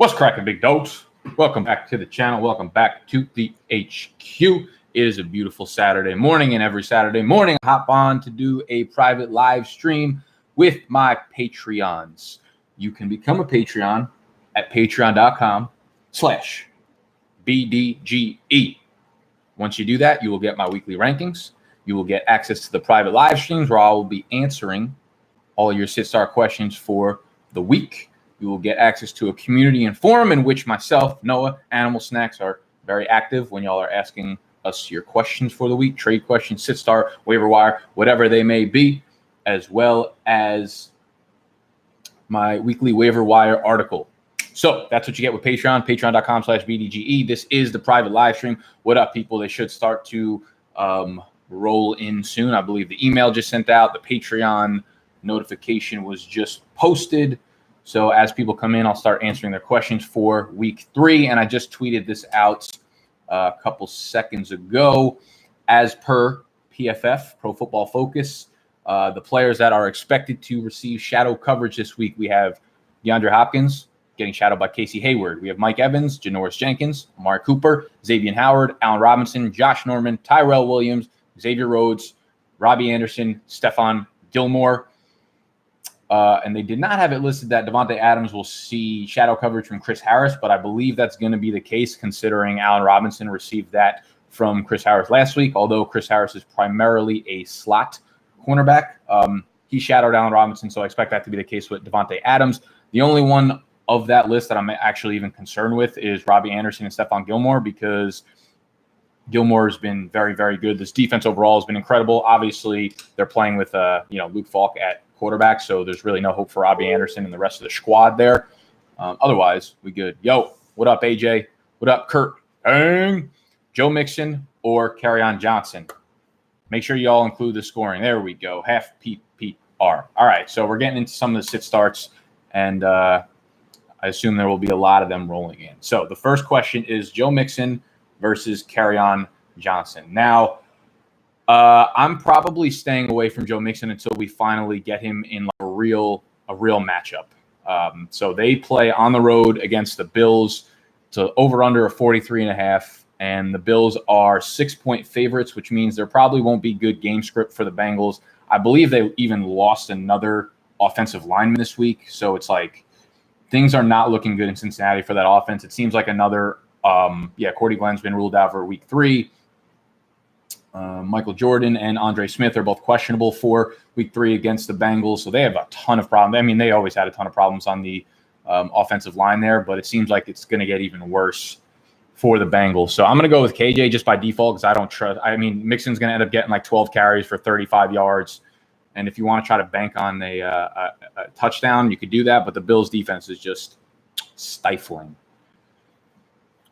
What's cracking, big dogs? Welcome back to the channel. Welcome back to the HQ. It is a beautiful Saturday morning, and every Saturday morning I hop on to do a private live stream with my Patreons. You can become a Patreon at patreon.com/BDGE. Once you do that, you will get my weekly rankings. You will get access to the private live streams where I will be answering all your sit-start questions for the week. You will get access to a community and forum in which myself, Noah, Animal Snacks are very active when y'all are asking us your questions for the week, trade questions, sit-start, waiver wire, whatever they may be, as well as my weekly waiver wire article. So that's what you get with Patreon, patreon.com/BDGE. This is the private live stream. What up, people? They should start to roll in soon. I believe the email just sent out. The Patreon notification was just posted. So as people come in, I'll start answering their questions for week 3. And I just tweeted this out a couple seconds ago. As per PFF, Pro Football Focus, the players that are expected to receive shadow coverage this week, we have DeAndre Hopkins getting shadowed by Casey Hayward. We have Mike Evans, Janoris Jenkins, Amari Cooper, Xavier Howard, Allen Robinson, Josh Norman, Tyrell Williams, Xavier Rhodes, Robbie Anderson, Stephon Gilmore. And they did not have it listed that Davante Adams will see shadow coverage from Chris Harris, but I believe that's going to be the case considering Allen Robinson received that from Chris Harris last week, although Chris Harris is primarily a slot cornerback. He shadowed Allen Robinson, so I expect that to be the case with Davante Adams. The only one of that list that I'm actually even concerned with is Robbie Anderson and Stephon Gilmore, because Gilmore has been very, very good. This defense overall has been incredible. Obviously, they're playing with Luke Falk at quarterback, so there's really no hope for Robbie Anderson and the rest of the squad there. Otherwise, we good. Yo, what up, AJ? What up, Kurt? Joe Mixon or Kerryon Johnson? Make sure y'all include the scoring. There we go. Half PPR. All right, so we're getting into some of the sit starts, and I assume there will be a lot of them rolling in. So the first question is Joe Mixon versus Kerryon Johnson. Now, I'm probably staying away from Joe Mixon until we finally get him in like a real matchup. So they play on the road against the Bills to over under a 43.5, and the Bills are 6-point favorites, which means there probably won't be good game script for the Bengals. I believe they even lost another offensive lineman this week, so it's like things are not looking good in Cincinnati for that offense. It seems like another Cordy Glenn's been ruled out for week 3. Michael Jordan and Andre Smith are both questionable for week 3 against the Bengals. So they have a ton of problems. I mean, they always had a ton of problems on the offensive line there, but it seems like it's going to get even worse for the Bengals. So I'm going to go with KJ just by default because I don't trust. I mean, Mixon's going to end up getting like 12 carries for 35 yards. And if you want to try to bank on a touchdown, you could do that. But the Bills' defense is just stifling.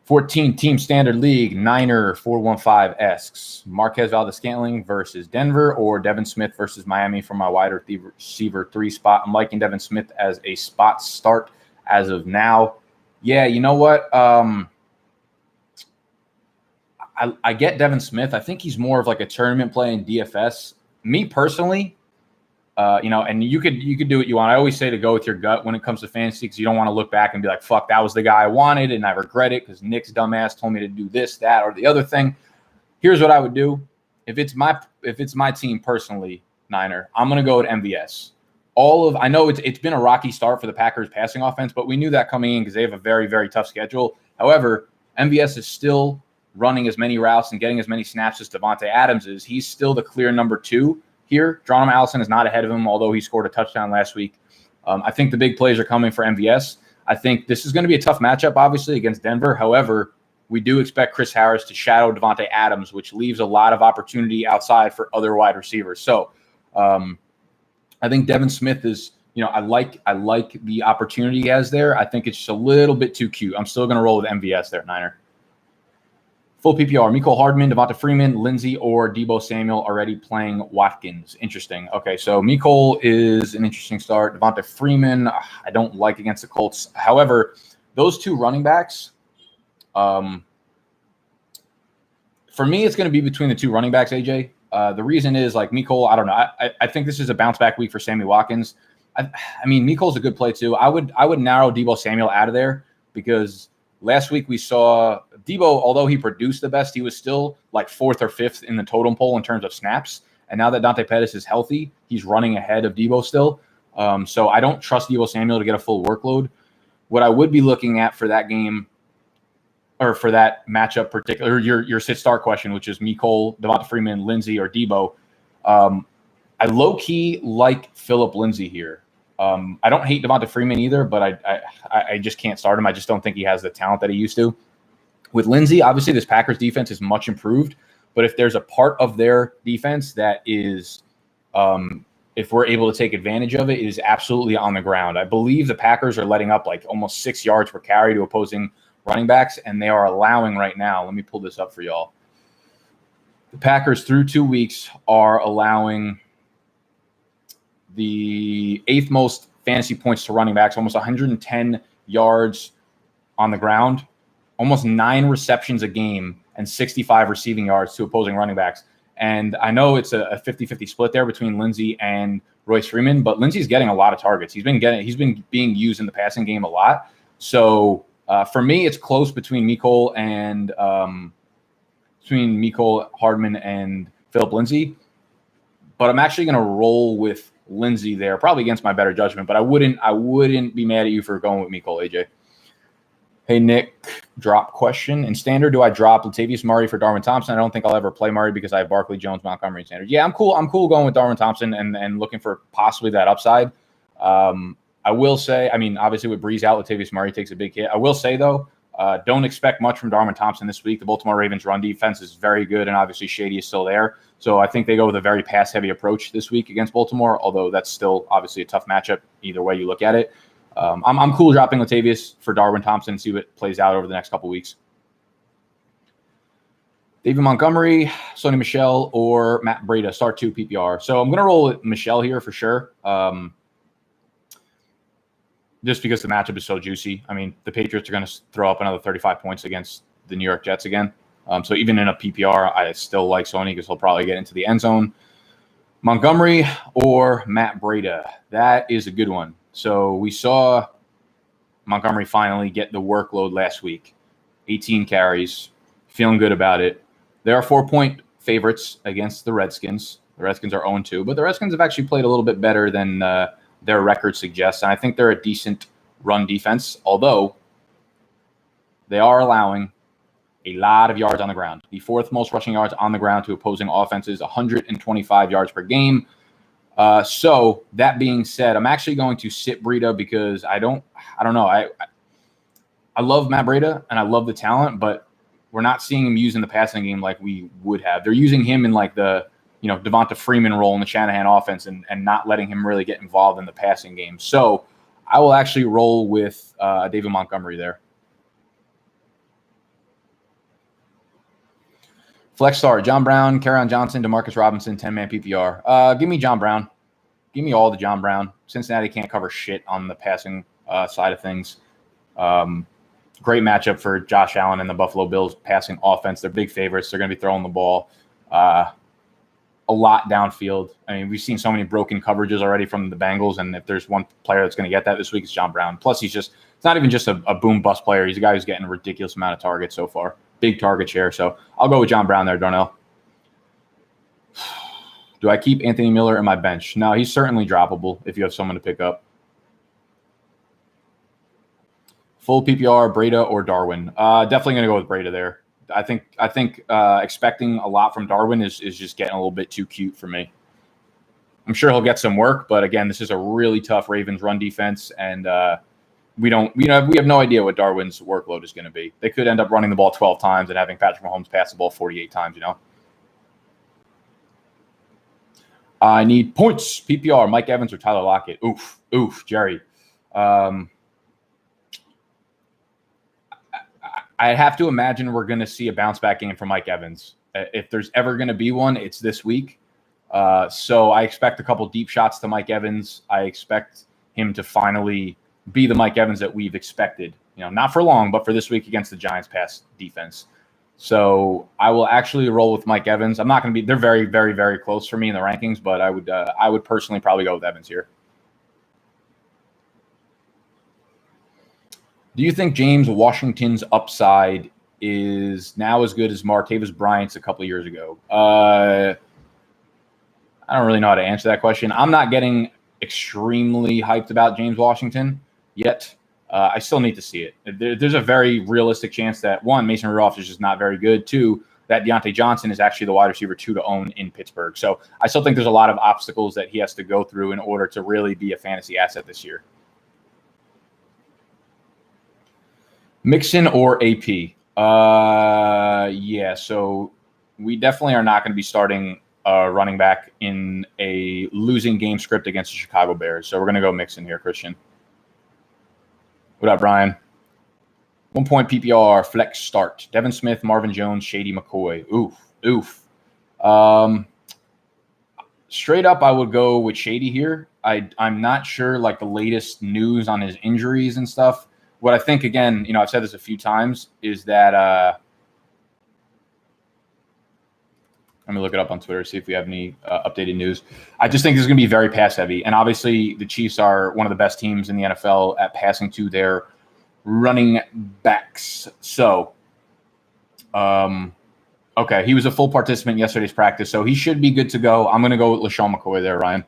14-team standard league, Niner 415 asks, Marquez Valdes-Scantling versus Denver or Devin Smith versus Miami for my wide receiver 3 spot. I'm liking Devin Smith as a spot start as of now. Yeah, you know what? I get Devin Smith. I think he's more of like a tournament play in DFS. Me personally, and you could do what you want. I always say to go with your gut when it comes to fantasy because you don't want to look back and be like, fuck, that was the guy I wanted and I regret it because Nick's dumbass told me to do this, that, or the other thing. Here's what I would do. If it's my team personally, Niner, I'm going to go with MVS. I know it's been a rocky start for the Packers passing offense, but we knew that coming in because they have a very, very tough schedule. However, MVS is still running as many routes and getting as many snaps as Davante Adams is. He's still the clear number 2. Here, Geronimo Allison is not ahead of him, although he scored a touchdown last week. I think the big plays are coming for MVS. I think this is going to be a tough matchup, obviously, against Denver. However, we do expect Chris Harris to shadow Davante Adams, which leaves a lot of opportunity outside for other wide receivers. So I think Devin Smith is, I like the opportunity he has there. I think it's just a little bit too cute. I'm still going to roll with MVS there, Niner. Full PPR, Michele Hardman, Devonta Freeman, Lindsey, or Deebo Samuel already playing Watkins. Interesting. Okay, so Michele is an interesting start. Devonta Freeman, I don't like against the Colts. However, those 2 running backs, for me, it's going to be between the 2 running backs, AJ. The reason is, like, Michele, I don't know. I think this is a bounce-back week for Sammy Watkins. I mean, Michole's a good play, too. I would narrow Deebo Samuel out of there. because last week we saw Debo, although he produced the best, he was still like 4th or 5th in the totem pole in terms of snaps. And now that Dante Pettis is healthy, he's running ahead of Debo still. So I don't trust Debo Samuel to get a full workload. What I would be looking at for that game, or for that matchup, particular your sit start question, which is Michele, Devonta Freeman, Lindsey, or Debo. I low key like Phillip Lindsay here. I don't hate Devonta Freeman either, but I just can't start him. I just don't think he has the talent that he used to. With Lindsey, obviously this Packers defense is much improved, but if there's a part of their defense that is, if we're able to take advantage of it, is absolutely on the ground. I believe the Packers are letting up like almost 6 yards per carry to opposing running backs, and they are allowing right now, let me pull this up for y'all. The Packers through 2 weeks are allowing the 8th most fantasy points to running backs, almost 110 yards on the ground, almost 9 receptions a game, and 65 receiving yards to opposing running backs. And I know it's a 50-50 split there between Lindsey and Royce Freeman, but Lindsey's getting a lot of targets. He's been being used in the passing game a lot. So for me, it's close between Michele, Hardman, and Phillip Lindsay. But I'm actually going to roll with Lindsey there, probably against my better judgment. But I wouldn't be mad at you for going with Michele, AJ. Hey, Nick, drop question. In standard, do I drop Latavius Murray for Darwin Thompson? I don't think I'll ever play Murray because I have Barkley, Jones, Montgomery in standard. Yeah, I'm cool. I'm cool going with Darwin Thompson and looking for possibly that upside. I will say, I mean, obviously with Breeze out, Latavius Murray takes a big hit. I will say, though, don't expect much from Darwin Thompson this week. The Baltimore Ravens run defense is very good, and obviously Shady is still there. So I think they go with a very pass-heavy approach this week against Baltimore, although that's still obviously a tough matchup either way you look at it. I'm cool dropping Latavius for Darwin Thompson and see what plays out over the next couple weeks. David Montgomery, Sony Michele, or Matt Breida, start 2 PPR. So I'm going to roll with Michele here for sure. Just because the matchup is so juicy. I mean, the Patriots are going to throw up another 35 points against the New York Jets again. So even in a PPR, I still like Sony because he'll probably get into the end zone. Montgomery or Matt Breida. That is a good one. So we saw Montgomery finally get the workload last week. 18 carries. Feeling good about it. There are 4-point favorites against the Redskins. The Redskins are 0-2, but the Redskins have actually played a little bit better than their record suggests. And I think they're a decent run defense, although they are allowing a lot of yards on the ground. The 4th most rushing yards on the ground to opposing offenses, 125 yards per game. So that being said, I'm actually going to sit Breida because I don't know. I love Matt Breida and I love the talent, but we're not seeing him used in the passing game like we would have. They're using him in like the, Devonta Freeman role in the Shanahan offense and not letting him really get involved in the passing game. So I will actually roll with David Montgomery there. Flex start, John Brown, Kerryon Johnson, Demarcus Robinson, 10-man PPR. Give me John Brown. Give me all the John Brown. Cincinnati can't cover shit on the passing side of things. Great matchup for Josh Allen and the Buffalo Bills passing offense. They're big favorites. They're going to be throwing the ball a lot downfield. I mean, we've seen so many broken coverages already from the Bengals, and if there's one player that's going to get that this week, it's John Brown. Plus, it's not even just a boom-bust player. He's a guy who's getting a ridiculous amount of targets so far. Big target share. So I'll go with John Brown there, Darnell. Do I keep Anthony Miller in my bench? No, he's certainly droppable if you have someone to pick up. Full PPR, Breida or Darwin? Definitely going to go with Breida there. I think expecting a lot from Darwin is just getting a little bit too cute for me. I'm sure he'll get some work, but again, this is a really tough Ravens run defense, and we have no idea what Darwin's workload is going to be. They could end up running the ball 12 times and having Patrick Mahomes pass the ball 48 times, I need points. PPR, Mike Evans or Tyler Lockett. Oof, Jerry. I have to imagine we're going to see a bounce-back game from Mike Evans. If there's ever going to be one, it's this week. So I expect a couple deep shots to Mike Evans. I expect him to finally be the Mike Evans that we've expected. Not for long, but for this week against the Giants pass defense. So I will actually roll with Mike Evans. I'm not going to be – they're very, very, very close for me in the rankings, but I would personally probably go with Evans here. Do you think James Washington's upside is now as good as Martavis Bryant's a couple of years ago? I don't really know how to answer that question. I'm not getting extremely hyped about James Washington yet. I still need to see it. There's a very realistic chance that, one, Mason Rudolph is just not very good. Two, that Deontay Johnson is actually the wide receiver 2 to own in Pittsburgh. So I still think there's a lot of obstacles that he has to go through in order to really be a fantasy asset this year. Mixon or AP? Yeah, so we definitely are not going to be starting running back in a losing game script against the Chicago Bears. So we're going to go Mixon here, Christian. What up, Brian? 1 point PPR, flex start. Devin Smith, Marvin Jones, Shady McCoy. Oof. Straight up, I would go with Shady here. I'm not sure, like, the latest news on his injuries and stuff. What I think, again, I've said this a few times, is that let me look it up on Twitter, see if we have any updated news. I just think this is going to be very pass heavy. And obviously the Chiefs are one of the best teams in the NFL at passing to their running backs. So, okay, he was a full participant in yesterday's practice, so he should be good to go. I'm going to go with LaShawn McCoy there, Ryan.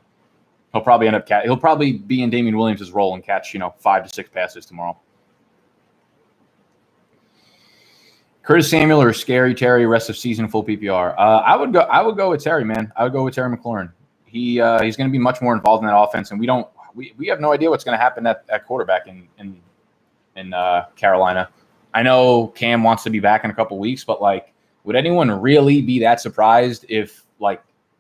He'll probably be in Damian Williams' role and catch, 5 to 6 passes tomorrow. Curtis Samuel or Scary Terry rest of season full PPR. I would go with Terry, man. I would go with Terry McLaurin. He's going to be much more involved in that offense, and we have no idea what's going to happen at quarterback in Carolina. I know Cam wants to be back in a couple weeks, but would anyone really be that surprised if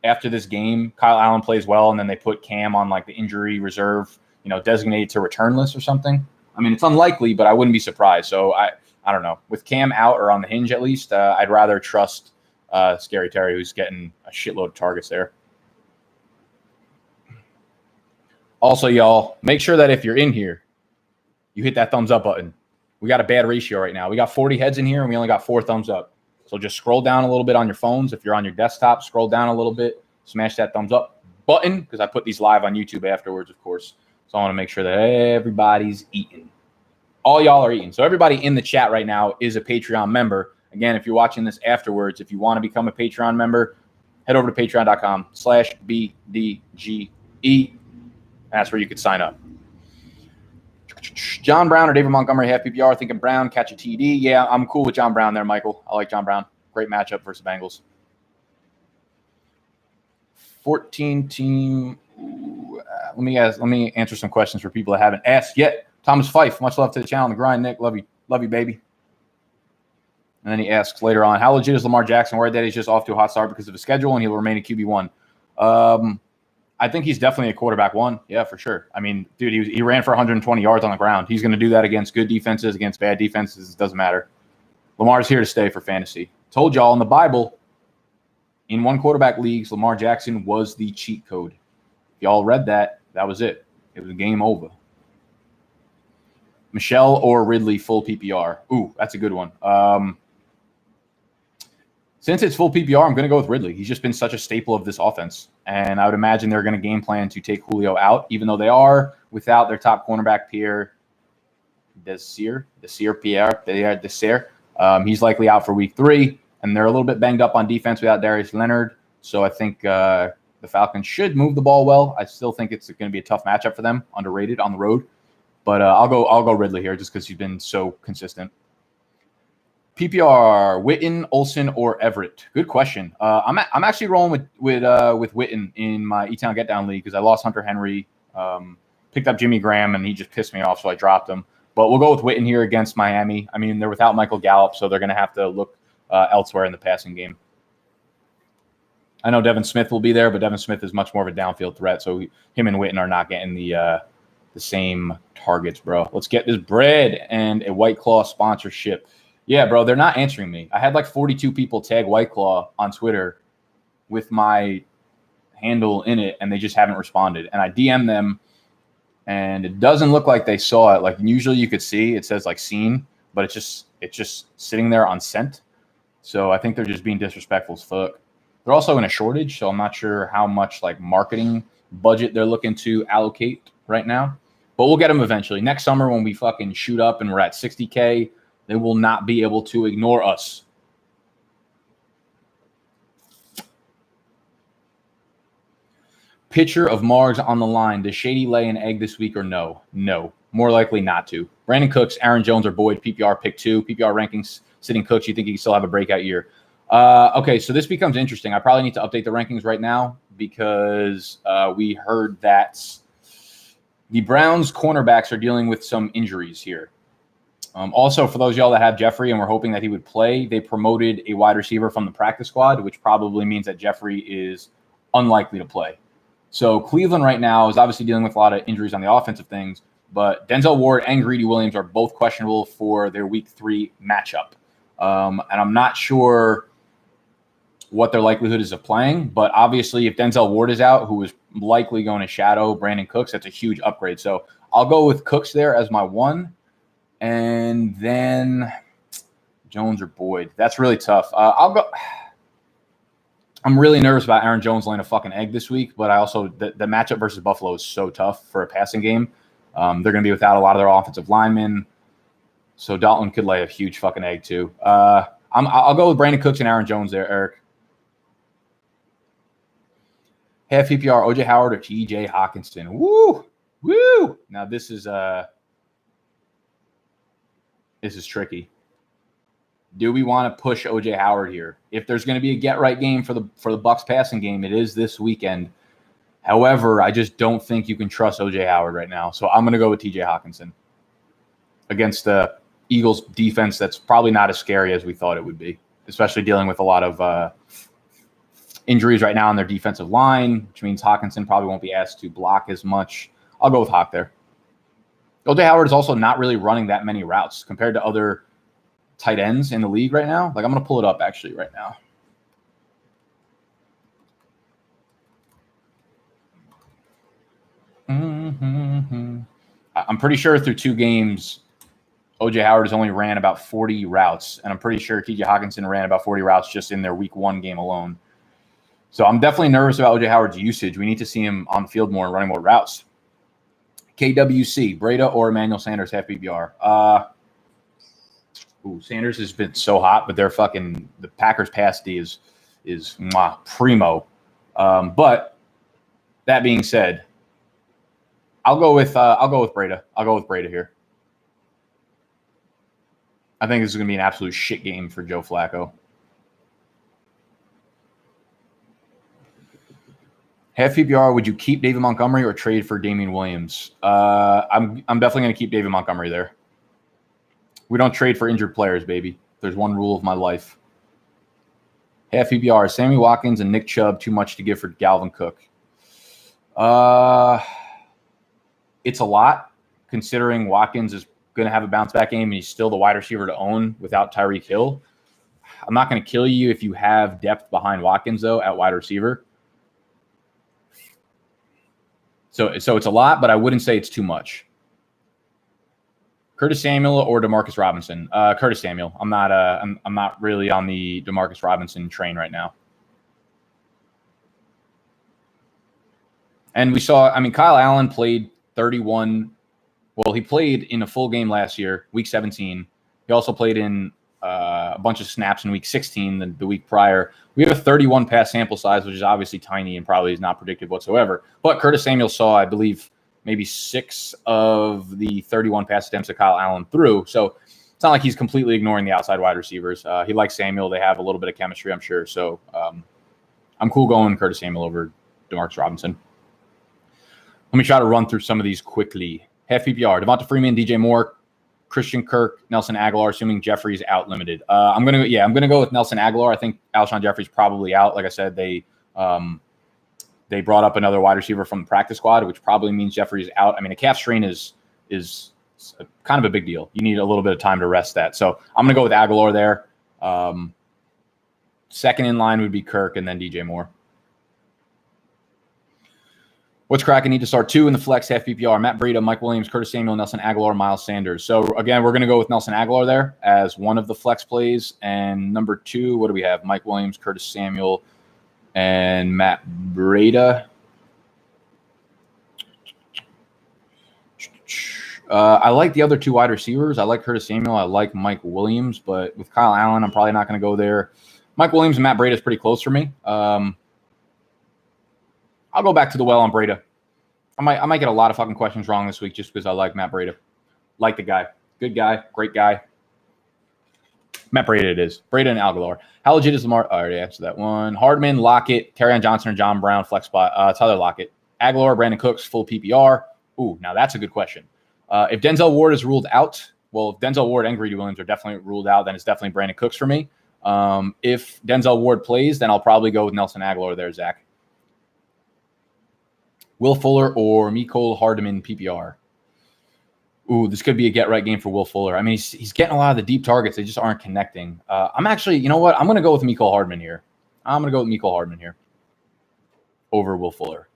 after this game Kyle Allen plays well and then they put Cam on the injury reserve, designated to return list or something? I mean, it's unlikely, but I wouldn't be surprised. So I don't know. With Cam out or on the hinge, at least, I'd rather trust Scary Terry, who's getting a shitload of targets there. Also, y'all, make sure that if you're in here, you hit that thumbs up button. We got a bad ratio right now. We got 40 heads in here, and we only got 4 thumbs up. So just scroll down a little bit on your phones. If you're on your desktop, scroll down a little bit. Smash that thumbs up button, because I put these live on YouTube afterwards, of course. So I want to make sure that everybody's eating. All y'all are eating. So everybody in the chat right now is a Patreon member. Again, if you're watching this afterwards, if you want to become a Patreon member, head over to patreon.com/BDGE. That's where you could sign up. John Brown or David Montgomery, half PPR. Thinking Brown, catch a TD. Yeah, I'm cool with John Brown there, Michael. I like John Brown. Great matchup versus Bengals. 14 team. Let me answer some questions for people that haven't asked yet. Thomas Fife, much love to the channel and the grind. Nick, love you, baby. And then he asks later on, how legit is Lamar Jackson? Worried that he's just off to a hot start because of his schedule and he'll remain a QB1. I think he's definitely a quarterback 1. Yeah, for sure. I mean, dude, he ran for 120 yards on the ground. He's going to do that against good defenses, against bad defenses. It doesn't matter. Lamar's here to stay for fantasy. Told y'all in the Bible, in 1 quarterback leagues, Lamar Jackson was the cheat code. If y'all read that, that was it. It was game over. Michele or Ridley full PPR? Ooh, that's a good one. Since it's full PPR, I'm going to go with Ridley. He's just been such a staple of this offense. And I would imagine they're going to game plan to take Julio out, even though they are without their top cornerback, Pierre Desir. He's likely out for week 3, and they're a little bit banged up on defense without Darius Leonard. So I think the Falcons should move the ball well. I still think it's going to be a tough matchup for them, underrated on the road. But I'll go Ridley here just because he's been so consistent. PPR, Witten, Olsen, or Everett? Good question. I'm actually rolling with Witten in my E-Town Get Down League because I lost Hunter Henry, picked up Jimmy Graham, and he just pissed me off, so I dropped him. But we'll go with Witten here against Miami. I mean, they're without Michael Gallup, so they're going to have to look elsewhere in the passing game. I know Devin Smith will be there, but Devin Smith is much more of a downfield threat, so him and Witten are not getting the same targets, bro. Let's get this bread and a White Claw sponsorship. Yeah, bro, they're not answering me. I had 42 people tag White Claw on Twitter with my handle in it, and they just haven't responded. And I DM'd them, and it doesn't look like they saw it. Usually you could see it says seen, but it's just sitting there unsent. So I think they're just being disrespectful as fuck. They're also in a shortage, so I'm not sure how much marketing budget they're looking to allocate right now. But we'll get them eventually. Next summer when we fucking shoot up and we're at 60K, they will not be able to ignore us. Pitcher of Mars on the line. Does Shady lay an egg this week or no? No. More likely not to. Brandon Cooks, Aaron Jones, or Boyd, PPR pick 2. PPR rankings, sitting Cooks. You think he can still have a breakout year? Okay, so this becomes interesting. I probably need to update the rankings right now because we heard that the Browns cornerbacks are dealing with some injuries here. Also, for those of y'all that have Jeffrey and we're hoping that he would play, they promoted a wide receiver from the practice squad, which probably means that Jeffrey is unlikely to play. So Cleveland right now is obviously dealing with a lot of injuries on the offensive things, but Denzel Ward and Greedy Williams are both questionable for their Week 3 matchup. And I'm not sure what their likelihood is of playing, but obviously if Denzel Ward is out, who is likely going to shadow Brandon Cooks, that's a huge upgrade. So I'll go with Cooks there as my 1, and then Jones or Boyd. That's really tough. I'll go. I'm really nervous about Aaron Jones laying a fucking egg this week, but I also the matchup versus Buffalo is so tough for a passing game. They're going to be without a lot of their offensive linemen, so Dalton could lay a huge fucking egg too. I'll go with Brandon Cooks and Aaron Jones there, Eric. Half PPR, OJ Howard or TJ Hawkinson. Woo! Now this is tricky. Do we want to push OJ Howard here? If there's going to be a get-right game for the Bucs passing game, it is this weekend. However, I just don't think you can trust OJ Howard right now. So I'm going to go with TJ Hawkinson against the Eagles defense that's probably not as scary as we thought it would be, especially dealing with a lot of injuries right now on their defensive line, which means Hawkinson probably won't be asked to block as much. I'll go with Hawk there. OJ Howard is also not really running that many routes compared to other tight ends in the league right now. Like, I'm going to pull it up actually right now. I'm pretty sure through 2 games, OJ Howard has only ran about 40 routes, and I'm pretty sure TJ Hawkinson ran about 40 routes just in their Week 1 game alone. So I'm definitely nervous about OJ Howard's usage. We need to see him on the field more and running more routes. KWC, Breda or Emmanuel Sanders, half PPR. Sanders has been so hot, but the Packers pass D is primo. But that being said, I'll go with Breda. I'll go with Breda here. I think this is going to be an absolute shit game for Joe Flacco. Half PPR, would you keep David Montgomery or trade for Damian Williams? I'm definitely going to keep David Montgomery there. We don't trade for injured players, baby. There's one rule of my life. Half PPR, Sammy Watkins and Nick Chubb, too much to give for Dalvin Cook. It's a lot, considering Watkins is going to have a bounce-back game and he's still the wide receiver to own without Tyreek Hill. I'm not going to kill you if you have depth behind Watkins, though, at wide receiver. So it's a lot, but I wouldn't say it's too much. Curtis Samuel or Demarcus Robinson? Curtis Samuel. I'm not really on the Demarcus Robinson train right now. And we saw, Kyle Allen played 31. Well, he played in a full game last year, Week 17. He also played in a bunch of snaps in Week 16, the week prior. We have a 31 pass sample size, which is obviously tiny and probably is not predictive whatsoever. But Curtis Samuel saw, I believe, maybe 6 of the 31 pass attempts that Kyle Allen threw. So it's not like he's completely ignoring the outside wide receivers. He likes Samuel. They have a little bit of chemistry, I'm sure. So I'm cool going Curtis Samuel over Demarcus Robinson. Let me try to run through some of these quickly. Half PPR, Devonta Freeman, DJ Moore, Christian Kirk, Nelson Aguilar, assuming Jeffrey's out limited. I'm gonna go with Nelson Aguilar. I think Alshon Jeffrey's probably out. Like I said, they brought up another wide receiver from the practice squad, which probably means Jeffrey's out. A calf strain is kind of a big deal. You need a little bit of time to rest that. So I'm gonna go with Aguilar there. Second in line would be Kirk and then DJ Moore. What's cracking? Need to start 2 in the flex, half PPR. Matt Breida, Mike Williams, Curtis Samuel, Nelson Aguilar, Miles Sanders. So, again, we're going to go with Nelson Aguilar there as one of the flex plays. And number 2, what do we have? Mike Williams, Curtis Samuel, and Matt Breida. I like the other two wide receivers. I like Curtis Samuel. I like Mike Williams. But with Kyle Allen, I'm probably not going to go there. Mike Williams and Matt Breida is pretty close for me. I'll go back to the well on Breida. I might get a lot of fucking questions wrong this week just because I like Matt Breida. Like the guy. Good guy. Great guy. Matt Breida it is. Breida and Aguilar. How legit is Lamar? I already answered that one. Hardman, Lockett, Kerryon Johnson, or John Brown, flex spot. Tyler Lockett. Aguilar, Brandon Cooks, full PPR. Ooh, now that's a good question. If Denzel Ward is ruled out, well, if Denzel Ward and Greedy Williams are definitely ruled out, then it's definitely Brandon Cooks for me. If Denzel Ward plays, then I'll probably go with Nelson Aguilar there, Zach. Will Fuller or Michele Hardman PPR? Ooh, this could be a get-right game for Will Fuller. I mean, he's getting a lot of the deep targets. They just aren't connecting. I'm actually, you know what? I'm going to go with Michele Hardman here. Over Will Fuller.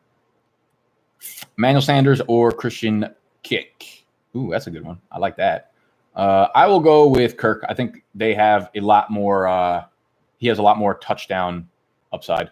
Emmanuel Sanders or Christian Kick. Ooh, that's a good one. I like that. I will go with Kirk. I think they have a lot more he has a lot more touchdown upside.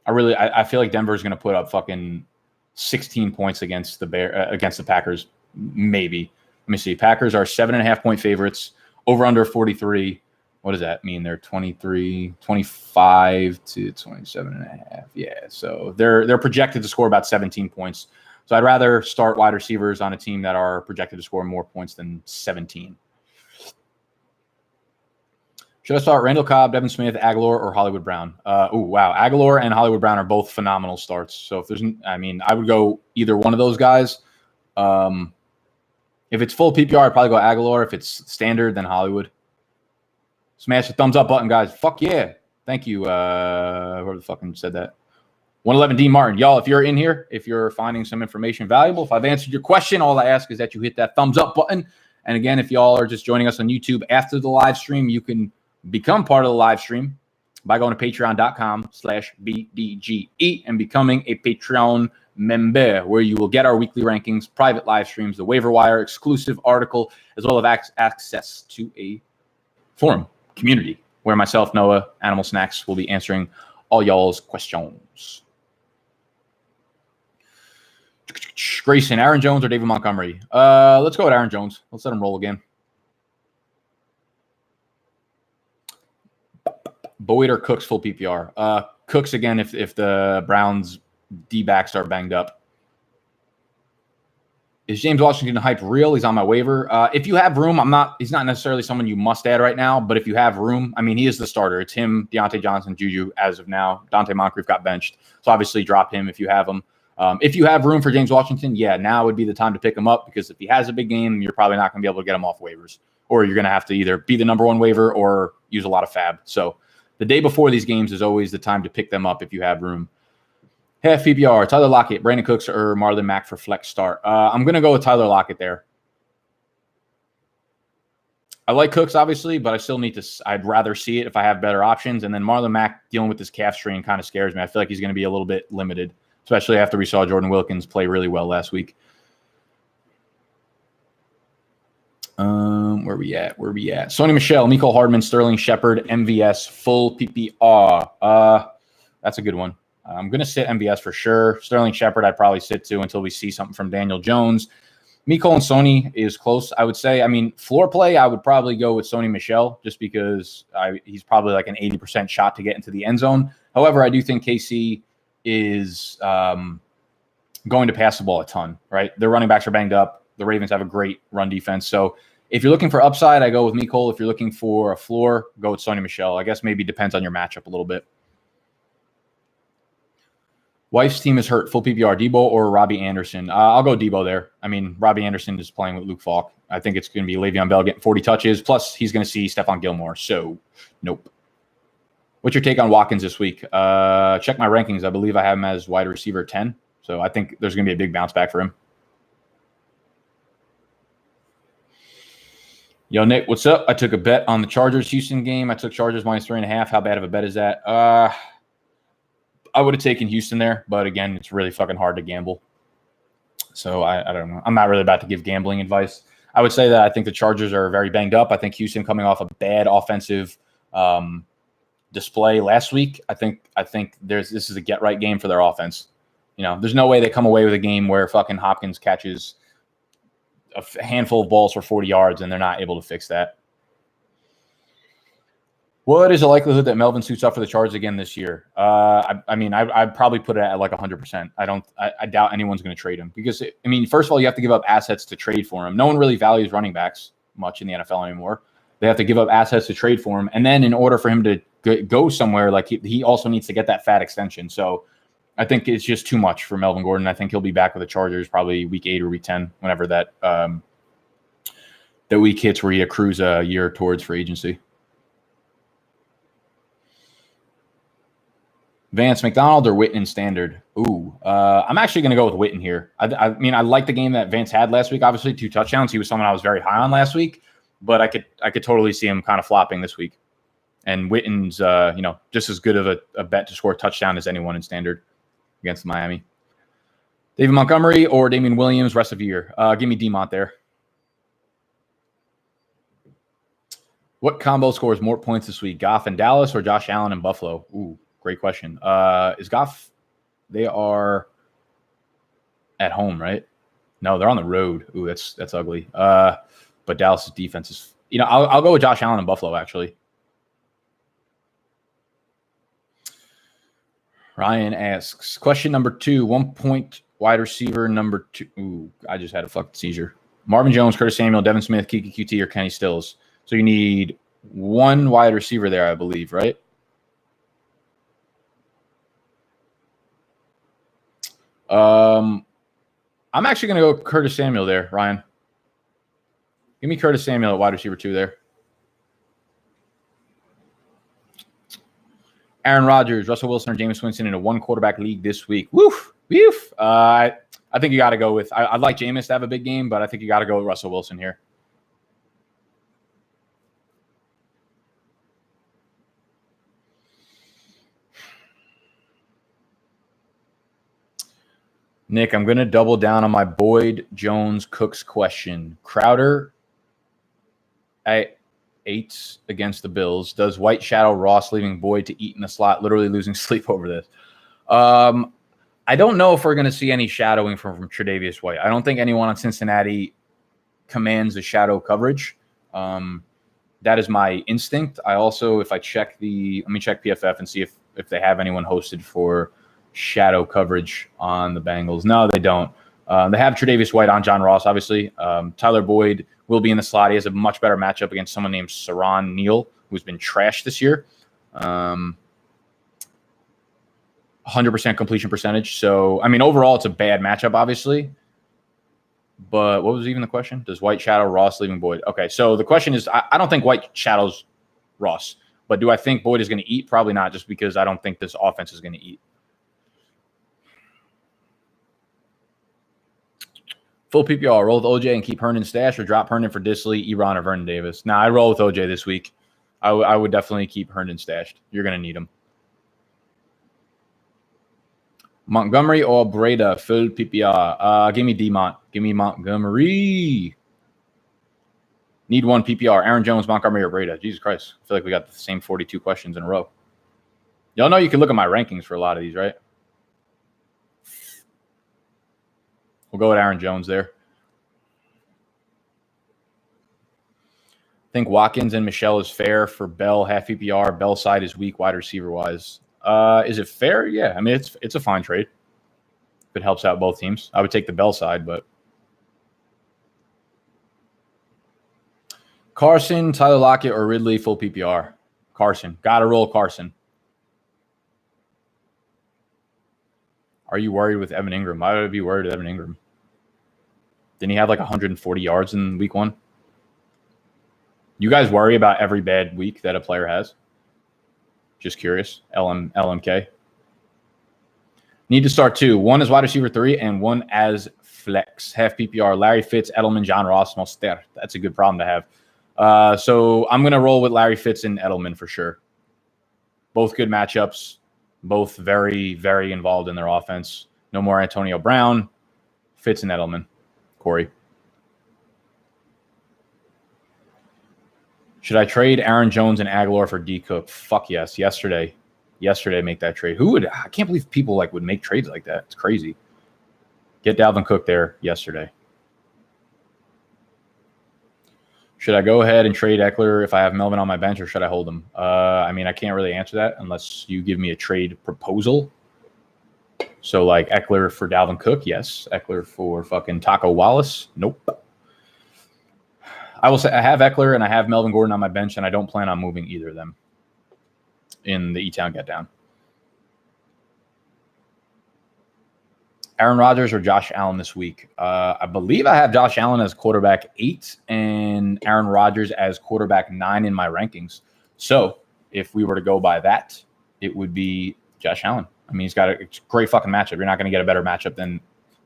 I feel like Denver is going to put up fucking 16 points against the Packers. Maybe. Let me see. Packers are 7.5-point favorites. Over under 43. What does that mean? They're 25 to 27.5. Yeah. So they're projected to score about 17 points. So I'd rather start wide receivers on a team that are projected to score more points than 17. Should I start Randall Cobb, Devin Smith, Aguilar, or Hollywood Brown? Wow. Aguilar and Hollywood Brown are both phenomenal starts. So I would go either one of those guys. If it's full PPR, I'd probably go Aguilar. If it's standard, then Hollywood. Smash the thumbs up button, guys. Fuck yeah. Thank you. Whoever the fucking said that. 111 D Martin. Y'all, if you're in here, if you're finding some information valuable, if I've answered your question, all I ask is that you hit that thumbs up button. And again, if y'all are just joining us on YouTube after the live stream, you can become part of the live stream by going to patreon.com/BDGE and becoming a Patreon member, where you will get our weekly rankings, private live streams, the waiver wire, exclusive article, as well as access to a forum community where myself, Noah, Animal Snacks will be answering all y'all's questions. Grayson, Aaron Jones or David Montgomery? Let's go with Aaron Jones. Let's let him roll again. Boyd or Cooks full PPR? Cooks again if the Browns D-backs are banged up. Is James Washington hype real? He's on my waiver. If you have room, he's not necessarily someone you must add right now, but if you have room, I mean, he is the starter. It's him, Deontay Johnson, Juju as of now. Dante Moncrief got benched. So obviously drop him if you have him. If you have room for James Washington, yeah, now would be the time to pick him up, because if he has a big game, you're probably not going to be able to get him off waivers, or you're going to have to either be the number one waiver or use a lot of fab. So the day before these games is always the time to pick them up if you have room. Half PPR, Tyler Lockett, Brandon Cooks, or Marlon Mack for flex start. I'm going to go with Tyler Lockett there. I like Cooks, obviously, but I still need to – I'd rather see it if I have better options. And then Marlon Mack dealing with this calf strain kind of scares me. I feel like he's going to be a little bit limited, especially after we saw Jordan Wilkins play really well last week. Where we at? Sony Michele, Michele Hardman, Sterling Shepard, MVS, full PPR. That's a good one. I'm going to sit MVS for sure. Sterling Shepard, I'd probably sit to until we see something from Daniel Jones. Michele and Sony is close, I would say. I mean, floor play, I would probably go with Sony Michele just because he's probably like an 80% shot to get into the end zone. However, I do think KC is going to pass the ball a ton, right? Their running backs are banged up. The Ravens have a great run defense. So if you're looking for upside, I go with Michele. If you're looking for a floor, go with Sony Michele. I guess maybe depends on your matchup a little bit. Wife's team is hurt. Full PPR, Debo or Robbie Anderson? I'll go Debo there. I mean, Robbie Anderson is playing with Luke Falk. I think it's going to be Le'Veon Bell getting 40 touches. Plus, he's going to see Stephon Gilmore. So, nope. What's your take on Watkins this week? Check my rankings. I believe I have him as wide receiver 10. So, I think there's going to be a big bounce back for him. Yo, Nick, what's up? I took a bet on the Chargers-Houston game. I took Chargers minus 3.5. How bad of a bet is that? I would have taken Houston there, but again, it's really fucking hard to gamble. So I don't know. I'm not really about to give gambling advice. I would say that I think the Chargers are very banged up. I think Houston coming off a bad offensive display last week. I think this is a get right game for their offense. You know, there's no way they come away with a game where fucking Hopkins catches a handful of balls for 40 yards, and they're not able to fix that. What is the likelihood that Melvin suits up for the Chargers again this year? I'd probably put it at like 100%. I doubt anyone's going to trade him because, first of all, you have to give up assets to trade for him. No one really values running backs much in the NFL anymore. They have to give up assets to trade for him. And then in order for him to go somewhere, like he also needs to get that fat extension. So I think it's just too much for Melvin Gordon. I think he'll be back with the Chargers probably week 8 or week 10, whenever that week hits where he accrues a year towards free agency. Vance McDonald or Witten Standard? I'm actually going to go with Witten here. I like the game that Vance had last week. Obviously, 2 touchdowns. He was someone I was very high on last week, but I could totally see him kind of flopping this week. And Witten's, just as good of a bet to score a touchdown as anyone in Standard against Miami. David Montgomery or Damian Williams rest of the year? Give me D-Mont there. What combo scores more points this week? Goff and Dallas or Josh Allen and Buffalo? Great question. Is Goff? They are at home, right? No, they're on the road. That's ugly. But Dallas' defense is. I'll go with Josh Allen and Buffalo actually. Ryan asks, question number 2, 1 point wide receiver number 2. I just had a fucking seizure. Marvin Jones, Curtis Samuel, Devin Smith, Kiki QT, or Kenny Stills. So you need 1 wide receiver there, I believe, right? I'm actually going to go Curtis Samuel there, Ryan. Give me Curtis Samuel at wide receiver 2 there. Aaron Rodgers, Russell Wilson, or Jameis Winston in a 1-quarterback league this week. Woof. I think you got to go with – I'd like Jameis to have a big game, but I think you got to go with Russell Wilson here. Nick, I'm going to double down on my Boyd, Jones, Cooks question. Crowder at 8 against the Bills. Does White shadow Ross leaving Boyd to eat in the slot, literally losing sleep over this? I don't know if we're going to see any shadowing from Tre'Davious White. I don't think anyone on Cincinnati commands the shadow coverage. That is my instinct. I also, if I check let me check PFF and see if they have anyone hosted for shadow coverage on the Bengals. No, they don't. They have Tre'Davious White on John Ross, obviously. Tyler Boyd will be in the slot. He has a much better matchup against someone named Saron Neal, who's been trashed this year. 100% completion percentage. So, overall, it's a bad matchup, obviously. But what was even the question? Does White shadow Ross leaving Boyd? Okay, so the question is, I don't think White shadows Ross. But do I think Boyd is going to eat? Probably not, just because I don't think this offense is going to eat. Full PPR, roll with OJ and keep Herndon stash, or drop Herndon for Disley, Ebron, or Vernon Davis. Nah, I roll with OJ this week. I would definitely keep Herndon stashed. You're going to need him. Montgomery or Breda, full PPR. Give me D-Mont. Give me Montgomery. Need 1 PPR. Aaron Jones, Montgomery, or Breda. Jesus Christ. I feel like we got the same 42 questions in a row. Y'all know you can look at my rankings for a lot of these, right? We'll go with Aaron Jones there. I think Watkins and Michele is fair for Bell, half PPR. Bell side is weak wide receiver-wise. Is it fair? Yeah. It's a fine trade. If it helps out both teams. I would take the Bell side, but. Carson, Tyler Lockett, or Ridley, full PPR. Carson. Got to roll Carson. Are you worried with Evan Ingram? I would be worried with Evan Ingram. Didn't he have like 140 yards in week 1? You guys worry about every bad week that a player has? Just curious. LMK. Need to start 2. 1 as wide receiver 3 and 1 as flex. Half PPR. Larry Fitz, Edelman, John Ross, Mostert. That's a good problem to have. So I'm going to roll with Larry Fitz and Edelman for sure. Both good matchups. Both very, very involved in their offense. No more Antonio Brown. Fitz and Edelman. Corey. Should I trade Aaron Jones and Aguilar for D Cook? Fuck yes. Yesterday, make that trade. I can't believe people would make trades like that. It's crazy. Get Dalvin Cook there yesterday. Should I go ahead and trade Eckler if I have Melvin on my bench, or should I hold him? I mean, I can't really answer that unless you give me a trade proposal. So, like Eckler for Dalvin Cook, yes. Eckler for fucking Taco Wallace, nope. I will say I have Eckler and I have Melvin Gordon on my bench, and I don't plan on moving either of them in the E-Town Get Down. Aaron Rodgers or Josh Allen this week? I believe I have Josh Allen as quarterback 8 and Aaron Rodgers as quarterback 9 in my rankings. So if we were to go by that, it would be Josh Allen. I mean, he's got a great fucking matchup. You're not going to get a better matchup than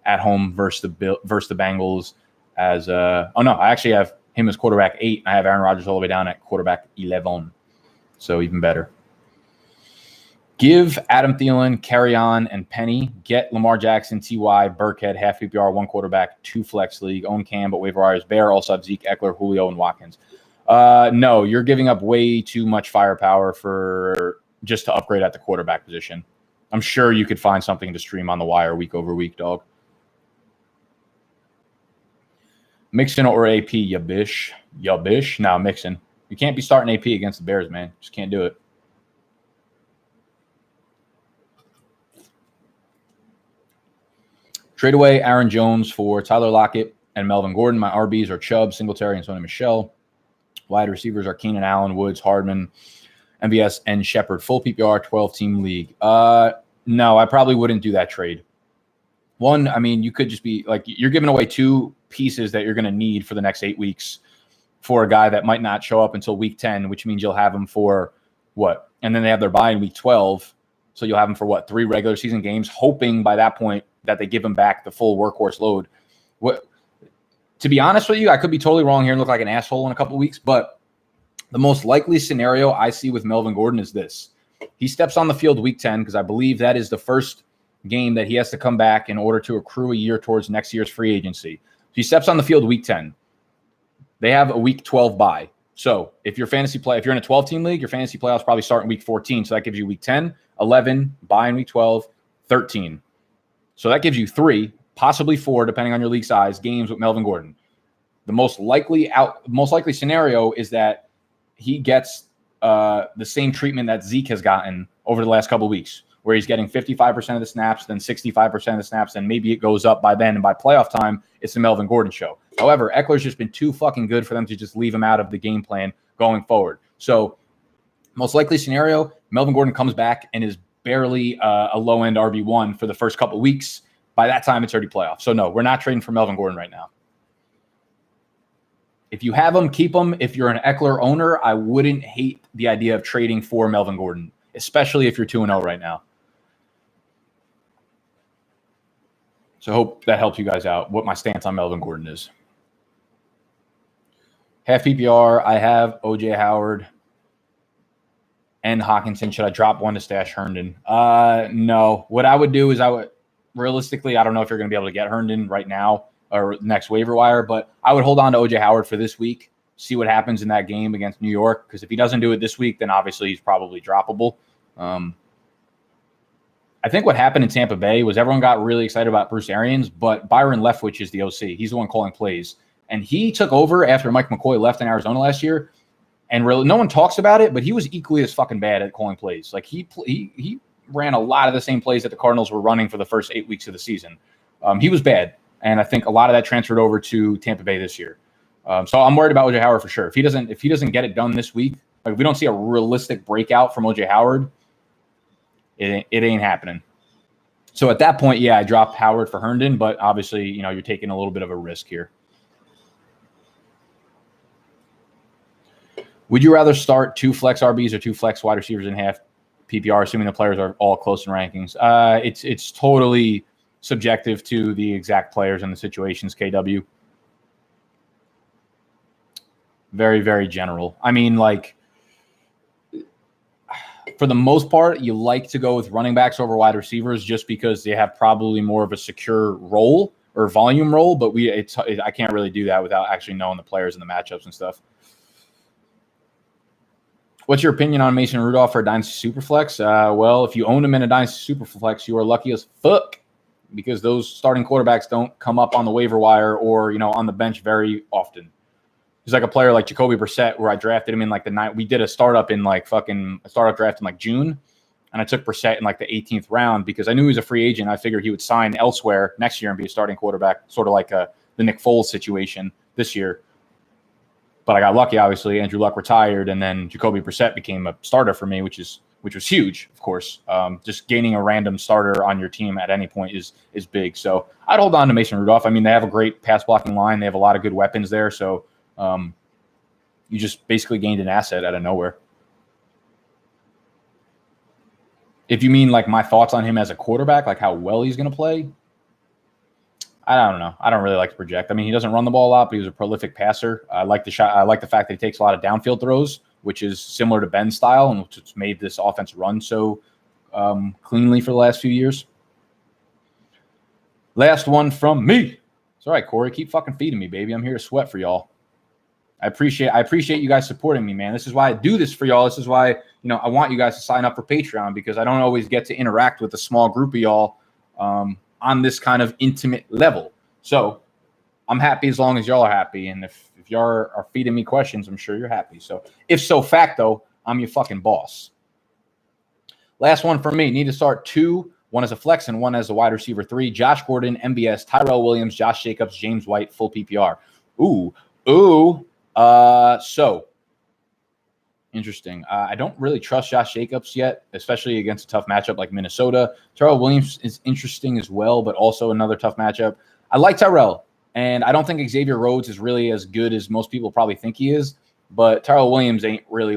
at home versus the Bengals. I actually have him as quarterback 8. I have Aaron Rodgers all the way down at quarterback 11. So even better. Give Adam Thielen, Carry On, and Penny. Get Lamar Jackson, T.Y., Burkhead, half PPR, 1 quarterback, 2 flex league. Own Cam, but waiver wires. Bear also have Zeke, Eckler, Julio, and Watkins. No, you're giving up way too much firepower for just to upgrade at the quarterback position. I'm sure you could find something to stream on the wire week over week, dog. Mixon or AP, ya bish. No, Mixon. You can't be starting AP against the Bears, man. Just can't do it. Trade away Aaron Jones for Tyler Lockett and Melvin Gordon. My RBs are Chubb, Singletary, and Sony Michele. Wide receivers are Keenan Allen, Woods, Hardman, MVS, and Shepard. Full PPR, 12-team league. No, I probably wouldn't do that trade. One, I mean, you could just be like, you're giving away 2 pieces that you're going to need for the next 8 weeks for a guy that might not show up until week 10, which means you'll have him for what? And then they have their bye in week 12. So you'll have him for what? 3 regular season games, hoping by that point that they give him back the full workhorse load. To be honest with you, I could be totally wrong here and look like an asshole in a couple of weeks, but the most likely scenario I see with Melvin Gordon is this. He steps on the field week 10 because I believe that is the first game that he has to come back in order to accrue a year towards next year's free agency. So he steps on the field week 10. They have a week 12 bye. So if you're in a 12-team league, your fantasy playoffs probably start in week 14. So that gives you week 10, 11, bye in week 12, 13. So that gives you 3, possibly 4, depending on your league size, games with Melvin Gordon. The most likely scenario is that he gets the same treatment that Zeke has gotten over the last couple of weeks, where he's getting 55% of the snaps, then 65% of the snaps, and maybe it goes up by then. And by playoff time, it's the Melvin Gordon show. However, Eckler's just been too fucking good for them to just leave him out of the game plan going forward. So most likely scenario, Melvin Gordon comes back and is barely a low-end RB1 for the first couple of weeks. By that time, it's already playoffs. So, no, we're not trading for Melvin Gordon right now. If you have him, keep him. If you're an Eckler owner, I wouldn't hate the idea of trading for Melvin Gordon, especially if you're 2-0 right now. So I hope that helps you guys out, what my stance on Melvin Gordon is. Half PPR, I have O.J. Howard and Hawkinson. Should I drop one to stash Herndon? No. What I would do is realistically, I don't know if you're going to be able to get Herndon right now or next waiver wire, but I would hold on to O.J. Howard for this week, see what happens in that game against New York, because if he doesn't do it this week, then obviously he's probably droppable. I think what happened in Tampa Bay was everyone got really excited about Bruce Arians, but Byron Leftwich is the OC. He's the one calling plays. And he took over after Mike McCoy left in Arizona last year. And really, no one talks about it, but he was equally as fucking bad at calling plays. Like he ran a lot of the same plays that the Cardinals were running for the first 8 weeks of the season. He was bad, and I think a lot of that transferred over to Tampa Bay this year. So I'm worried about O.J. Howard for sure. If he doesn't get it done this week, like if we don't see a realistic breakout from O.J. Howard, it ain't happening. So at that point, yeah, I dropped Howard for Herndon, but obviously, you're taking a little bit of a risk here. Would you rather start 2 flex RBs or 2 flex wide receivers in half PPR, assuming the players are all close in rankings? It's totally subjective to the exact players and the situations, KW. Very, very general. I mean, like, for the most part, you like to go with running backs over wide receivers just because they have probably more of a secure role or volume role, but I can't really do that without actually knowing the players and the matchups and stuff. What's your opinion on Mason Rudolph for a Dynasty Superflex? Well, if you own him in a Dynasty Superflex, you are lucky as fuck because those starting quarterbacks don't come up on the waiver wire or, on the bench very often. He's like a player like Jacoby Brissett, where I drafted him in like the night. We did a startup in like a startup draft in like June. And I took Brissett in like the 18th round because I knew he was a free agent. I figured he would sign elsewhere next year and be a starting quarterback, sort of like the Nick Foles situation this year. But I got lucky, obviously. Andrew Luck retired, and then Jacoby Brissett became a starter for me, which was huge, of course. Just gaining a random starter on your team at any point is big. So I'd hold on to Mason Rudolph. I mean, they have a great pass blocking line. They have a lot of good weapons there. So you just basically gained an asset out of nowhere. If you mean like my thoughts on him as a quarterback, like how well he's going to play, I don't know. I don't really like to project. I mean, he doesn't run the ball a lot, but he was a prolific passer. I like the shot. I like the fact that he takes a lot of downfield throws, which is similar to Ben's style, and which has made this offense run so cleanly for the last few years. Last one from me. It's all right, Corey. Keep fucking feeding me, baby. I'm here to sweat for y'all. I appreciate you guys supporting me, man. This is why I do this for y'all. This is why, I want you guys to sign up for Patreon, because I don't always get to interact with a small group of y'all on this kind of intimate level. So I'm happy as long as y'all are happy. And if y'all are feeding me questions, I'm sure you're happy. So if so facto, I'm your fucking boss. Last one for me. Need to start 2. One as a flex and one as a wide receiver 3. Josh Gordon, MBS, Tyrell Williams, Josh Jacobs, James White, full PPR. Ooh. So interesting. I don't really trust Josh Jacobs yet, especially against a tough matchup like Minnesota. Tyrell Williams is interesting as well, but also another tough matchup. I like Tyrell, and I don't think Xavier Rhodes is really as good as most people probably think he is, but Tyrell Williams ain't really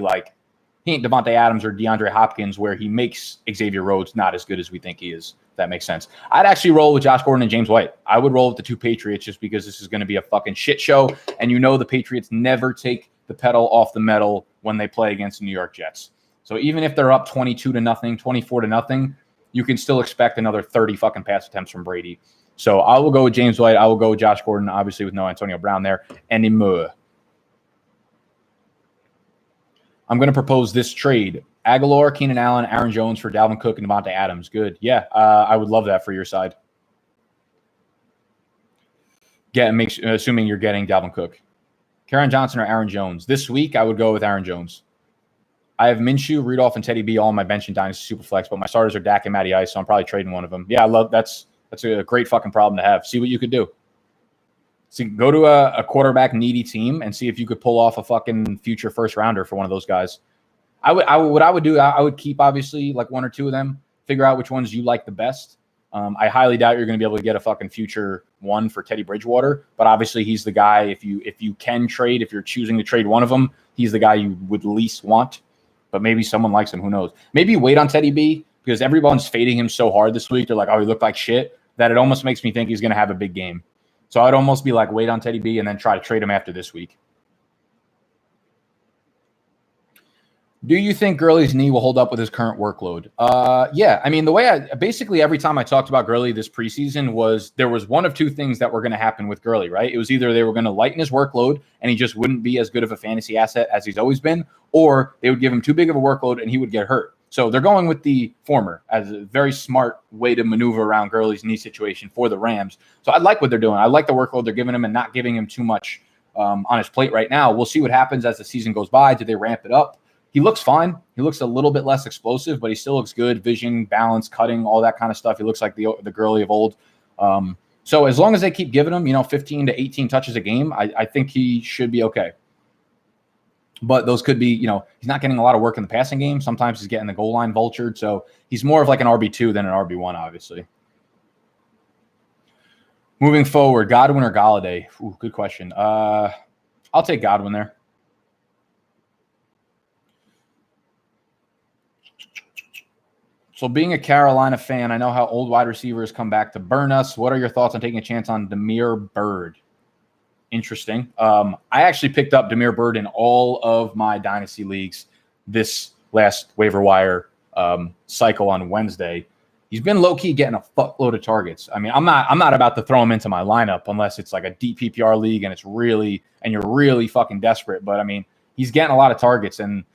he ain't Devontae Adams or DeAndre Hopkins, where he makes Xavier Rhodes not as good as we think he is. If that makes sense. I'd actually roll with Josh Gordon and James White. I would roll with the 2 Patriots just because this is going to be a fucking shit show, and the Patriots never take the pedal off the metal when they play against the New York Jets. So even if they're up 22-0, 24-0, you can still expect another 30 fucking pass attempts from Brady. So I will go with James White. I will go with Josh Gordon, obviously with no Antonio Brown there. Anymore. I'm going to propose this trade. Aguilar, Keenan Allen, Aaron Jones for Dalvin Cook and Devontae Adams. Good. Yeah, I would love that for your side. Assuming you're getting Dalvin Cook. Kerryon Johnson or Aaron Jones. This week, I would go with Aaron Jones. I have Minshew, Rudolph, and Teddy B all on my bench in Dynasty Superflex, but my starters are Dak and Matty Ice, so I'm probably trading one of them. Yeah, I love that's a great fucking problem to have. See what you could do. See, go to a quarterback needy team and see if you could pull off a fucking future first rounder for one of those guys. I would keep obviously like 1 or 2 of them. Figure out which ones you like the best. I highly doubt you're going to be able to get a fucking future one for Teddy Bridgewater, but obviously he's the guy. If you can trade, if you're choosing to trade one of them, he's the guy you would least want. But maybe someone likes him. Who knows? Maybe wait on Teddy B because everyone's fading him so hard this week. They're like, oh, he looked like shit, that it almost makes me think he's going to have a big game. So I'd almost be like, wait on Teddy B and then try to trade him after this week. Do you think Gurley's knee will hold up with his current workload? Yeah. I mean, the way basically every time I talked about Gurley this preseason there was one of 2 things that were going to happen with Gurley, right? It was either they were going to lighten his workload and he just wouldn't be as good of a fantasy asset as he's always been, or they would give him too big of a workload and he would get hurt. So they're going with the former as a very smart way to maneuver around Gurley's knee situation for the Rams. So I like what they're doing. I like the workload they're giving him and not giving him too much on his plate right now. We'll see what happens as the season goes by. Do they ramp it up? He looks fine. He looks a little bit less explosive, but he still looks good. Vision, balance, cutting, all that kind of stuff. He looks like the Gurley of old. So as long as they keep giving him, 15 to 18 touches a game, I think he should be okay. But those could be, he's not getting a lot of work in the passing game. Sometimes he's getting the goal line vultured. So he's more of like an RB2 than an RB1, obviously. Moving forward, Godwin or Golladay? Ooh, good question. I'll take Godwin there. So being a Carolina fan, I know how old wide receivers come back to burn us. What are your thoughts on taking a chance on Damiere Byrd? Interesting. I actually picked up Damiere Byrd in all of my dynasty leagues this last waiver wire cycle on Wednesday. He's been low-key getting a fuckload of targets. I mean, I'm not about to throw him into my lineup unless it's like a deep PPR league and you're really fucking desperate. But I mean, he's getting a lot of targets, and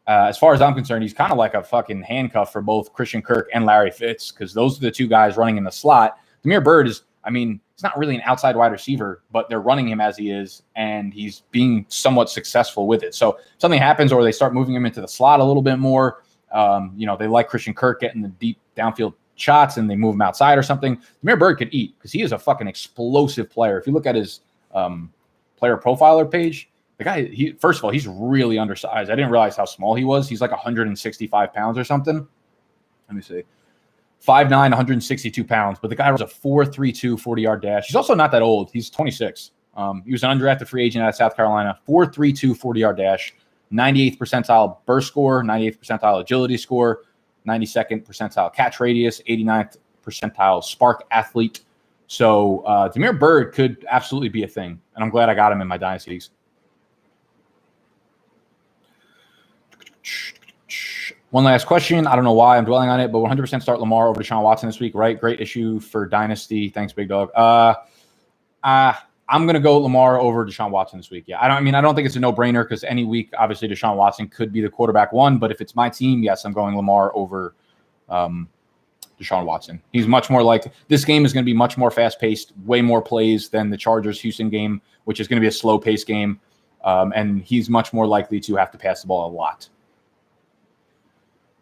as far as I'm concerned, he's kind of like a fucking handcuff for both Christian Kirk and Larry Fitz because those are the 2 guys running in the slot. Damiere Byrd is I mean, he's not really an outside wide receiver, but they're running him as he is, and he's being somewhat successful with it. So if something happens or they start moving him into the slot a little bit more, they like Christian Kirk getting the deep downfield shots and they move him outside or something. Damiere Byrd could eat because he is a fucking explosive player. If you look at his player profiler page, the guy, first of all, he's really undersized. I didn't realize how small he was. He's like 165 pounds or something. Let me see. 5'9", 162 pounds. But the guy runs a 4.32 40-yard dash. He's also not that old. He's 26. He was an undrafted free agent out of South Carolina. 4.32 40-yard dash. 98th percentile burst score. 98th percentile agility score. 92nd percentile catch radius. 89th percentile spark athlete. So Damiere Byrd could absolutely be a thing. And I'm glad I got him in my dynasty leagues. One last question. I don't know why I'm dwelling on it, but 100% start Lamar over Deshaun Watson this week, right? Great issue for Dynasty. Thanks, Big Dog. I'm going to go Lamar over Deshaun Watson this week. Yeah, I don't think it's a no-brainer because any week, obviously, Deshaun Watson could be the quarterback one. But if it's my team, yes, I'm going Lamar over Deshaun Watson. He's much more like – this game is going to be much more fast-paced, way more plays than the Chargers-Houston game, which is going to be a slow-paced game. And he's much more likely to have to pass the ball a lot.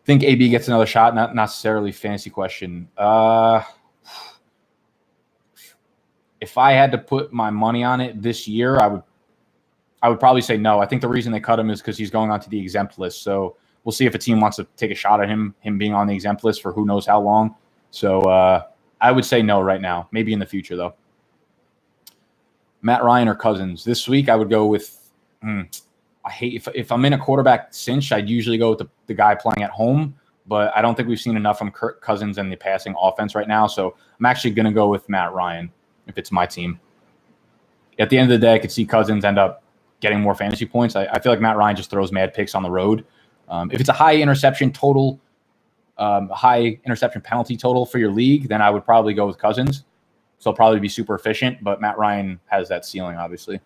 Think AB gets another shot? Not necessarily fantasy question. If I had to put my money on it this year, I would probably say no. I think the reason they cut him is because he's going onto the exempt list. So we'll see if a team wants to take a shot at him being on the exempt list for who knows how long. So I would say no right now. Maybe in the future, though. Matt Ryan or Cousins? This week, I would go with I hate if I'm in a quarterback cinch, I'd usually go with the guy playing at home, but I don't think we've seen enough from Kirk Cousins and the passing offense right now. So I'm actually going to go with Matt Ryan if it's my team. At the end of the day, I could see Cousins end up getting more fantasy points. I feel like Matt Ryan just throws mad picks on the road. If it's a high interception total, high interception penalty total for your league, then I would probably go with Cousins. So he'll probably be super efficient, but Matt Ryan has that ceiling, obviously.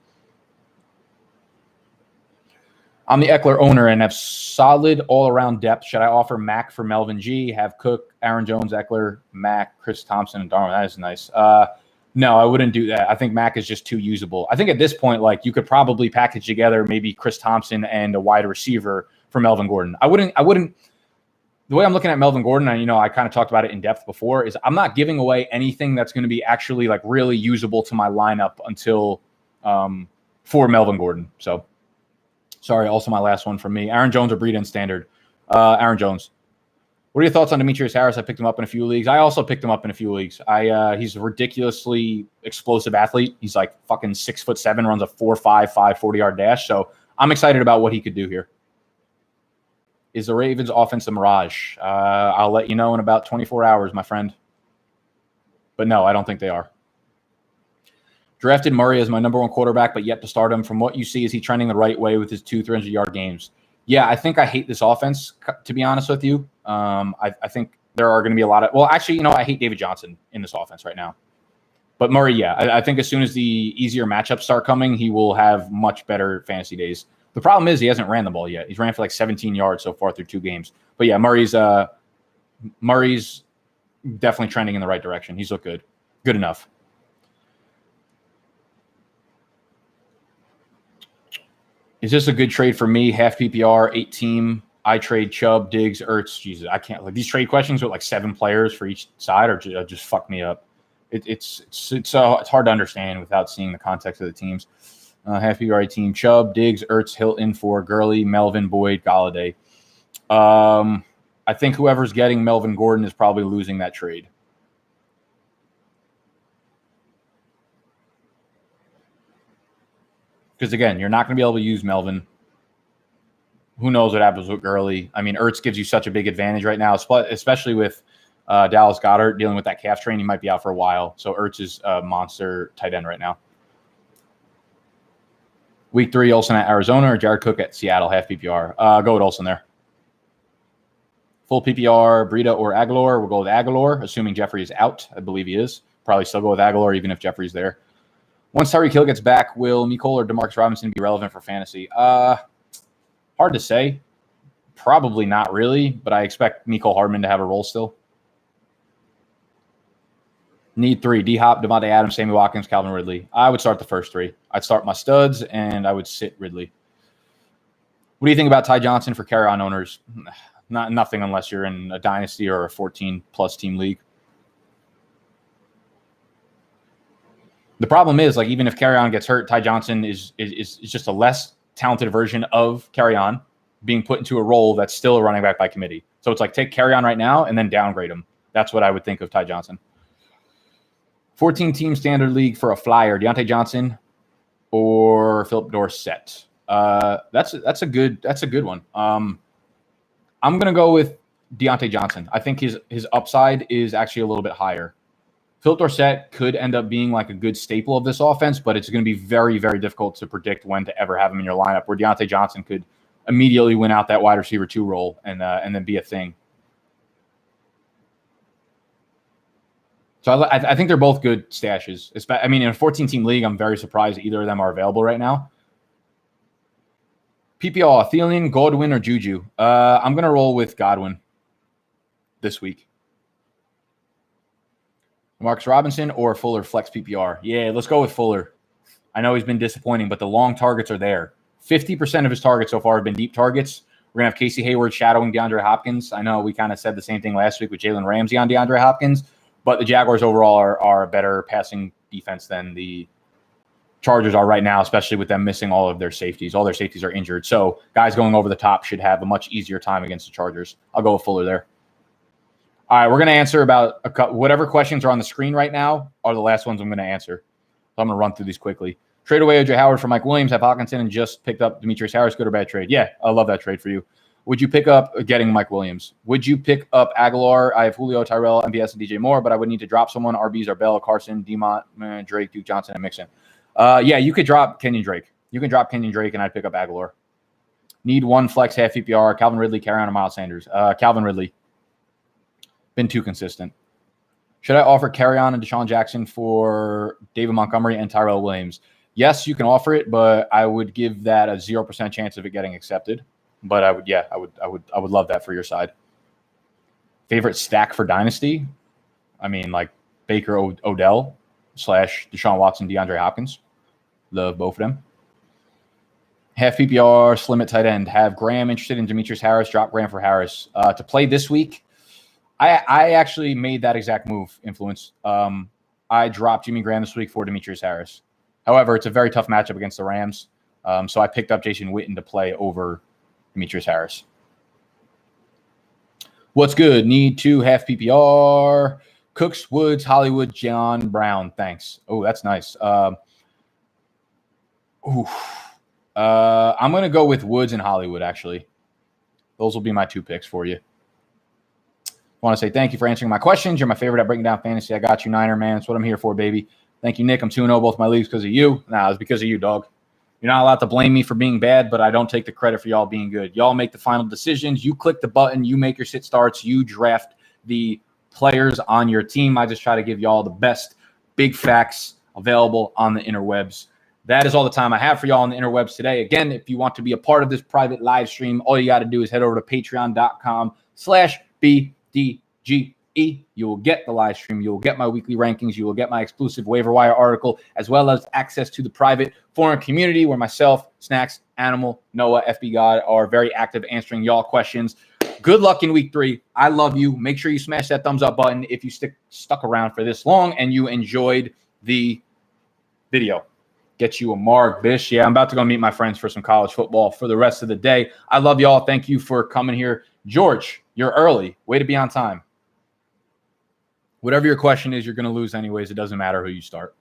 I'm the Eckler owner and have solid all-around depth. Should I offer Mac for Melvin G, have Cook, Aaron Jones, Eckler, Mac, Chris Thompson, and Darwin? That is nice. No, I wouldn't do that. I think Mac is just too usable. I think at this point, like, you could probably package together maybe Chris Thompson and a wide receiver for Melvin Gordon. I wouldn't. The way I'm looking at Melvin Gordon, and I kind of talked about it in depth before, is I'm not giving away anything that's going to be actually like really usable to my lineup until for Melvin Gordon. So. Sorry, also my last one from me. Aaron Jones or Breida in standard? Aaron Jones. What are your thoughts on Demetrius Harris? I picked him up in a few leagues. I also picked him up in a few leagues. He's a ridiculously explosive athlete. He's like fucking 6'7", runs a 4.55 40-yard dash. So I'm excited about what he could do here. Is the Ravens offense a mirage? I'll let you know in about 24 hours, my friend. But no, I don't think they are. Drafted Murray as my number one quarterback, but yet to start him. From what you see, is he trending the right way with his 300-yard games? Yeah, I think I hate this offense, to be honest with you. I think there are going to be a lot of – well, actually, I hate David Johnson in this offense right now. But Murray, yeah, I think as soon as the easier matchups start coming, he will have much better fantasy days. The problem is he hasn't ran the ball yet. He's ran for like 17 yards so far through 2 games. But, yeah, Murray's definitely trending in the right direction. He's looked good. Good enough. Is this a good trade for me? Half PPR, 8-team. I trade Chubb, Diggs, Ertz. Jesus, I can't. Like, these trade questions with like 7 players for each side or just fuck me up. It's hard to understand without seeing the context of the teams. Half PPR, 8-team. Chubb, Diggs, Ertz, Hilton for Gurley, Melvin, Boyd, Galladay. I think whoever's getting Melvin Gordon is probably losing that trade. Because, again, you're not going to be able to use Melvin. Who knows what happens with Gurley? I mean, Ertz gives you such a big advantage right now, especially with Dallas Goedert dealing with that calf strain. He might be out for a while. So Ertz is a monster tight end right now. Week 3, Olsen at Arizona or Jared Cook at Seattle, half PPR. Go with Olsen there. Full PPR, Breida or Aguilar. We'll go with Aguilar, assuming Jeffrey is out. I believe he is. Probably still go with Aguilar even if Jeffrey's there. Once Tyreek Hill gets back, will Michele or Demarcus Robinson be relevant for fantasy? Hard to say. Probably not really, but I expect Hardman to have a role still. Need 3. D-Hop, Devontae Adams, Sammy Watkins, Calvin Ridley. I would start the first 3. I'd start my studs, and I would sit Ridley. What do you think about Ty Johnson for carry-on owners? Nothing unless you're in a dynasty or a 14-plus team league. The problem is, like, even if carry-on gets hurt, Ty Johnson is just a less talented version of carry-on being put into a role that's still a running back by committee. So it's like take carry-on right now and then downgrade him. That's what I would think of Ty Johnson. 14-team standard league for a flyer, Deontay Johnson or Philip Dorsett. That's a good one. I'm gonna go with Deontay Johnson. I think his upside is actually a little bit higher. Philip Dorsett could end up being like a good staple of this offense, but it's going to be very, very difficult to predict when to ever have him in your lineup. Where Deontay Johnson could immediately win out that wide receiver 2 role and then be a thing. So I think they're both good stashes. I mean, in a 14-team league, I'm very surprised either of them are available right now. PPR, Thielen, Godwin, or Juju? I'm going to roll with Godwin this week. Marcus Robinson or Fuller flex PPR? Yeah, let's go with Fuller. I know he's been disappointing, but the long targets are there. 50% of his targets so far have been deep targets. We're going to have Casey Hayward shadowing DeAndre Hopkins. I know we kind of said the same thing last week with Jalen Ramsey on DeAndre Hopkins, but the Jaguars overall are a better passing defense than the Chargers are right now, especially with them missing all of their safeties. All their safeties are injured. So guys going over the top should have a much easier time against the Chargers. I'll go with Fuller there. All right, we're going to answer about whatever questions are on the screen right now are the last ones I'm going to answer. So I'm going to run through these quickly. Trade away O.J. Howard for Mike Williams, have Hockenson, and just picked up Demetrius Harris. Good or bad trade? Yeah, I love that trade for you. Would you pick up getting Mike Williams? Would you pick up Aguilar? I have Julio, Tyrell, MVS, and DJ Moore, but I would need to drop someone. RBs are Bell, Carson, Demont, Drake, Duke Johnson, and Mixon. Yeah, you could drop Kenyon Drake. You can drop Kenyon Drake, and I'd pick up Aguilar. Need 1 flex half PPR. Calvin Ridley, carry on, and Miles Sanders. Calvin Ridley. Been too consistent. Should I offer carry-on and Deshaun Jackson for David Montgomery and Tyrell Williams? Yes, you can offer it, but I would give that a 0% chance of it getting accepted. But I would love that for your side. Favorite stack for Dynasty? I mean, like Baker Odell / Deshaun Watson, DeAndre Hopkins. Love both of them. Half PPR, slim at tight end. Have Graham interested in Demetrius Harris. Drop Graham for Harris. To play this week, I actually made that exact move, Influence. I dropped Jimmy Graham this week for Demetrius Harris. However, it's a very tough matchup against the Rams. So I picked up Jason Witten to play over Demetrius Harris. What's good? Need 2 half PPR. Cooks, Woods, Hollywood, John Brown. Thanks. Oh, that's nice. I'm going to go with Woods and Hollywood, actually. Those will be my 2 picks for you. I want to say thank you for answering my questions. You're my favorite at breaking down fantasy. I got you, Niner, man. That's what I'm here for, baby. Thank you, Nick. I'm 2-0 both my leagues because of you. Nah, it's because of you, dog. You're not allowed to blame me for being bad, but I don't take the credit for y'all being good. Y'all make the final decisions. You click the button. You make your sit starts. You draft the players on your team. I just try to give y'all the best big facts available on the interwebs. That is all the time I have for y'all on the interwebs today. Again, if you want to be a part of this private live stream, all you got to do is head over to patreon.com/BDGE. You will get the live stream. You will get my weekly rankings. You will get my exclusive waiver wire article, as well as access to the private forum community where myself, Snacks, Animal, Noah, FB God are very active answering y'all questions. Good luck in week 3. I love you. Make sure you smash that thumbs up button if you stuck around for this long and you enjoyed the video. Get you a marg, bish. Yeah, I'm about to go meet my friends for some college football for the rest of the day. I love y'all. Thank you for coming here. George, you're early. Way to be on time. Whatever your question is, you're going to lose anyways. It doesn't matter who you start.